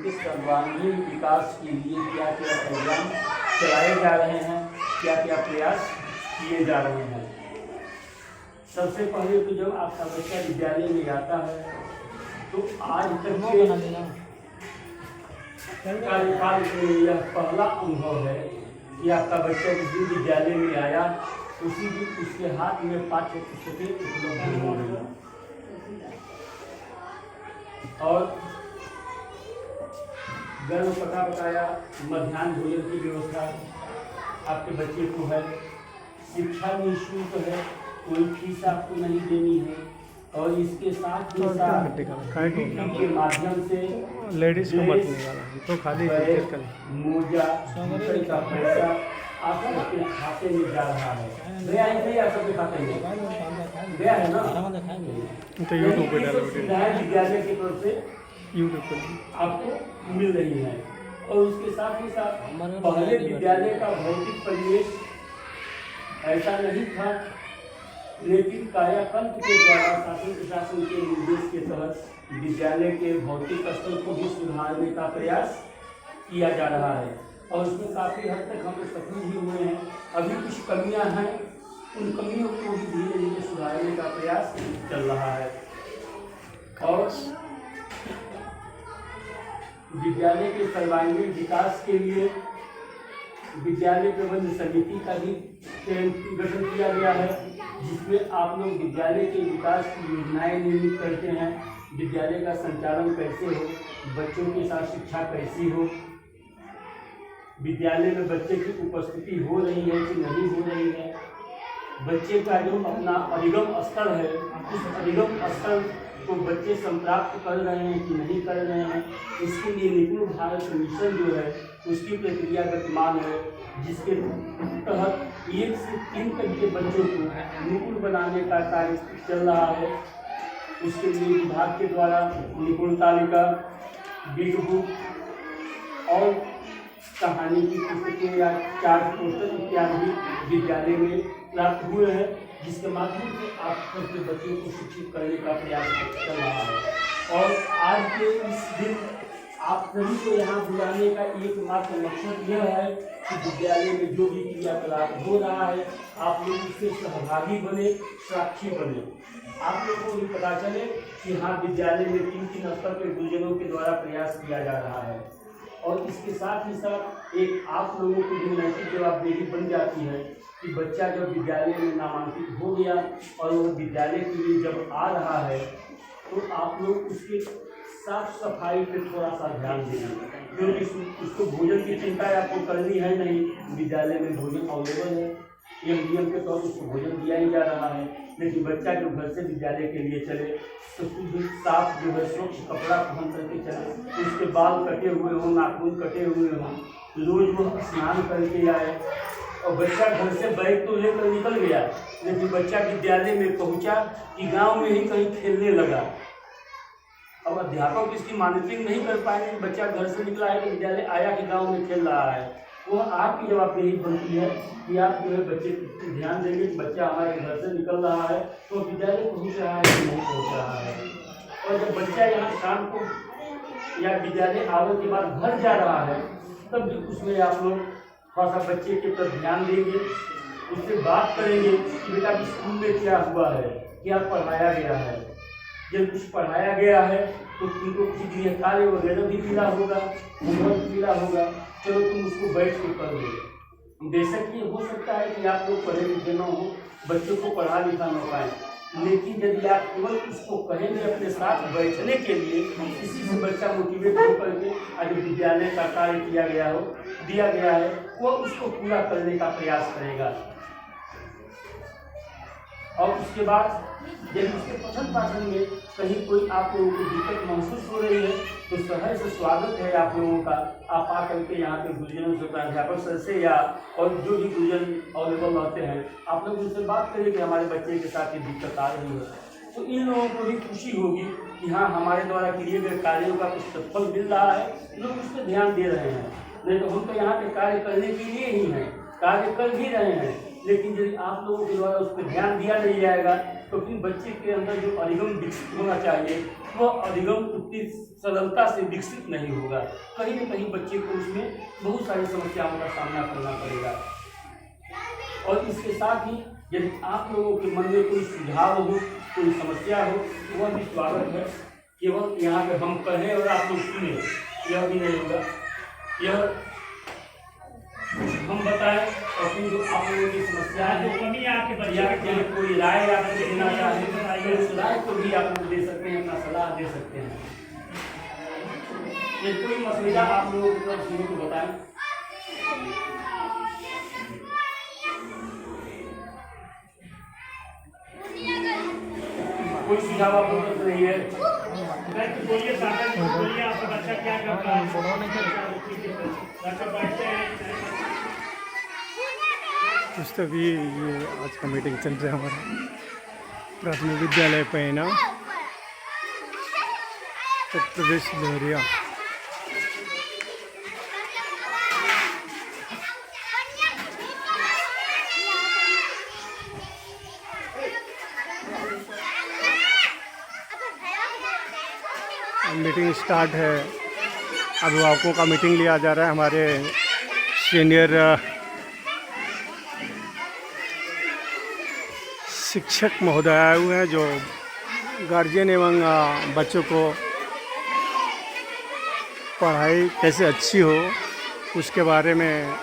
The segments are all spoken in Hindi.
के सर्वांगीण विकास के लिए क्या क्या प्रोग्राम चलाए जा रहे हैं, क्या क्या प्रयास किए जा रहे हैं। सबसे पहले तो जब आपका बच्चा विद्यालय में आता है तो आज तक के कार्यकाल में यह पहला अनुभव है कि आपका बच्चा जिस दिन विद्यालय में आया उसी दिन उसके हाथ में पाठ्य पुस्तकें उपलब्ध हो गई और गर्व पता बताया मध्याह्न भोजन की व्यवस्था आपके बच्चे को है। शिक्षा निःशुल्क है, कोई फीस आपको नहीं देनी है और इसके साथ ही साथ के माध्यम से लेडीज को मत निकाला तो खाली मोजा का पैसा आप सबके खाते में जा रहा है। गया है नहीं, आप सबके खाते में गया है ना। तो यूट्यूब पे डालो विद्यालय की तरफ से यूट्यूब पर आपको मिल रही है और उसके साथ ही साथ पहले विद्यालय का भौतिक परिवेश ऐसा नहीं था, लेकिन कायाकल्प के द्वारा शासन प्रशासन के निर्देश के तहत विद्यालय के भौतिक स्तर को भी सुधारने का प्रयास किया जा रहा है और उसमें काफ़ी हद तक हम सफल भी हुए हैं। अभी कुछ कमियां हैं, उन कमियों को भी धीरे धीरे सुधारने का प्रयास चल रहा है और विद्यालय के सर्वांगीण विकास के लिए विद्यालय प्रबंध समिति का भी गठन किया गया है, जिसमें आप लोग विद्यालय के विकास की योजनाएं निर्मित करते हैं। विद्यालय का संचालन कैसे हो, बच्चों के साथ शिक्षा कैसी हो, विद्यालय में बच्चे की उपस्थिति हो रही है कि नहीं हो रही है, बच्चे का जो अपना अधिगम स्तर है उस अधिगम स्तर को बच्चे संप्राप्त कर रहे हैं कि नहीं कर रहे हैं, इसके लिए निपुण भारत मिशन जो है उसकी प्रक्रिया गतिमान है, जिसके तहत 1 से 3 तक के बच्चों को निपुण बनाने का कार्य चल रहा है। उसके लिए विभाग के द्वारा निपुण तालिका, बिग बुक और कहानी की पुस्तकें या चार्ट पोस्टर इत्यादि विद्यालय में प्राप्त हुए हैं, जिसके माध्यम से आप सबके बच्चों को शिक्षित करने का प्रयास चल रहा है। और आज के इस दिन आप सभी को यहाँ बुलाने का एकमात्र मकसद यह है कि विद्यालय में जो भी क्रियाकलाप हो रहा है आप लोग उससे सहभागी बने, साक्षी बने। आप लोगों को भी पता चले कि हाँ विद्यालय में किन स्तर पर गुरुजनों के द्वारा प्रयास किया जा रहा है और इसके साथ ही साथ एक आप लोगों को भी नैतिक जवाबदेही बन जाती है कि बच्चा जब विद्यालय में नामांकित हो गया और वह विद्यालय के लिए जब आ रहा है तो आप लोग उसके साफ सफाई पे थोड़ा सा ध्यान देना, क्योंकि उसको भोजन की चिंता आपको करनी है नहीं। विद्यालय में भोजन अवेलेबल है, एमडीएम के तौर उसको भोजन दिया ही जा रहा है, लेकिन बच्चा जो घर से विद्यालय के लिए चले तो शुद्ध साफ जो है स्वच्छ कपड़ा पहन करके चले, उसके बाल कटे हुए हों, नाखून कटे हुए हों, रोज वो स्नान करके आए। और बच्चा घर से बैग तो लेकर निकल गया, लेकिन बच्चा विद्यालय में पहुंचा कि गांव में ही कहीं खेलने लगा। अब अध्यापक इसकी मॉनिटरिंग नहीं कर पाएंगे, बच्चा घर से निकला है तो विद्यालय आया कि गांव में खेल रहा है। वो आपकी जवाबदेही बनती है कि आप जो है बच्चे पर ध्यान देंगे कि बच्चा हमारे घर से निकल रहा है तो विद्यालय पहुँच रहा है कि नहीं पहुँच रहा है। और जब बच्चा यहाँ शाम को या विद्यालय आने के बाद घर जा रहा है तब भी उसमें आप लोग थोड़ा सा बच्चे के प्रति ध्यान देंगे, उससे बात करेंगे कि बेटा स्कूल में क्या हुआ है, क्या पढ़ाया गया है। जब कुछ पढ़ाया गया है तो तुमको किसी गृह कार्य वगैरह भी मिला होगा, होमवर्क मिला होगा, चलो तुम उसको बैठ के कर लो। बेशक ये हो सकता है कि आप लोग पढ़े लिखे न हो, बच्चों को पढ़ा लिखा न पाएँ, लेकिन यदि आप केवल उसको कहेंगे अपने साथ बैठने के लिए, इसी से बच्चा मोटिवेट होकर के आज विद्यालय का कार्य दिया गया है वो उसको पूरा करने का प्रयास करेगा। और उसके बाद यदि उसके पठन पाठन में कहीं कोई आप लोगों को दिक्कत महसूस हो रही है तो सहज से स्वागत है आप लोगों का। आप आकर के यहाँ पे गुरुजनों से, प्राध्यापक सर से या और जो भी गुरुजन अवेलेबल रहते हैं आप लोग उनसे बात करें कि हमारे बच्चे के साथ ये दिक्कत आ रही है, तो इन लोगों को भी खुशी होगी कि हाँ हमारे द्वारा किए गए कार्यों का कुछ सफल मिल रहा है, लोग उस पर ध्यान दे रहे हैं। नहीं तो हम तो यहाँ पे कार्य करने के लिए ही हैं, कार्य कर भी रहे हैं, लेकिन यदि आप लोगों के द्वारा उस पर ध्यान दिया नहीं जाएगा तो फिर बच्चे के अंदर जो अधिगम विकसित होना चाहिए वह अधिगम उतनी सरलता से विकसित नहीं होगा। कहीं न कहीं बच्चे को उसमें बहुत सारी समस्याओं का सामना करना पड़ेगा। और इसके साथ ही यदि आप लोगों के मन में कोई सुझाव हो, कोई समस्या हो, तो वह भी स्वागत है। केवल यहाँ पे हम कहें और आप लोग सुने, यह भी नहीं होगा। यह हम बताएं और फिर जो आप लोगों की समस्या है, जो कमी आपके बच्चे में कोई राय आप देना चाहें तो उस राय को भी आप लोग दे सकते हैं, अपना सलाह दे सकते हैं। यदि कोई मसला आप लोगों की तरफ से तो बताएं। कोई सुझाव आप लोगों को नहीं है? बोलिए आपका बच्चा क्या करता है? पुस्तक ये आज का मीटिंग चल रहा है हमारा प्राथमिक विद्यालय पैना उत्तर प्रदेश लोहरिया। मीटिंग स्टार्ट है, अभिभावकों का मीटिंग लिया जा रहा है। हमारे सीनियर शिक्षक महोदय आए हुए हैं जो गार्जियन एवं बच्चों को पढ़ाई कैसे अच्छी हो उसके बारे में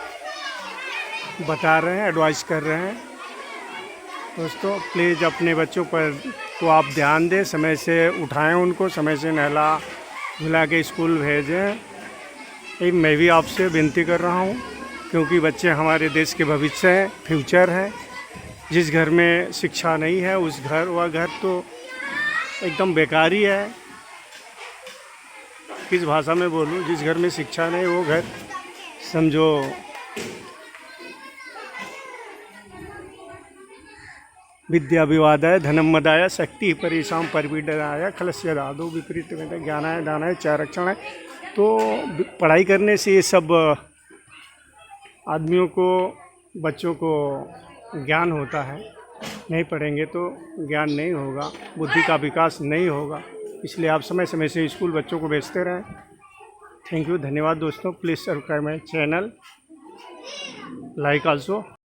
बता रहे हैं, एडवाइस कर रहे हैं। दोस्तों प्लीज़ अपने बच्चों पर को आप ध्यान दें, समय से उठाएं, उनको समय से नहला धुला के स्कूल भेजें। मैं भी आपसे विनती कर रहा हूं क्योंकि बच्चे हमारे देश के भविष्य हैं, फ्यूचर हैं। जिस घर में शिक्षा नहीं है उस वह घर तो एकदम बेकार ही है। किस भाषा में बोलूं? जिस घर में शिक्षा नहीं वो घर समझो विद्या विवादाय धनम मदाय शक्ति परिशाम परिपीडनाय खलस्य दादो विपरीत में ज्ञानाय दानाय चारक्षण है। तो पढ़ाई करने से ये सब आदमियों को, बच्चों को ज्ञान होता है। नहीं पढ़ेंगे तो ज्ञान नहीं होगा, बुद्धि का विकास नहीं होगा। इसलिए आप समय समय से स्कूल बच्चों को भेजते रहें। थैंक यू, धन्यवाद दोस्तों। Please subscribe my channel, like also.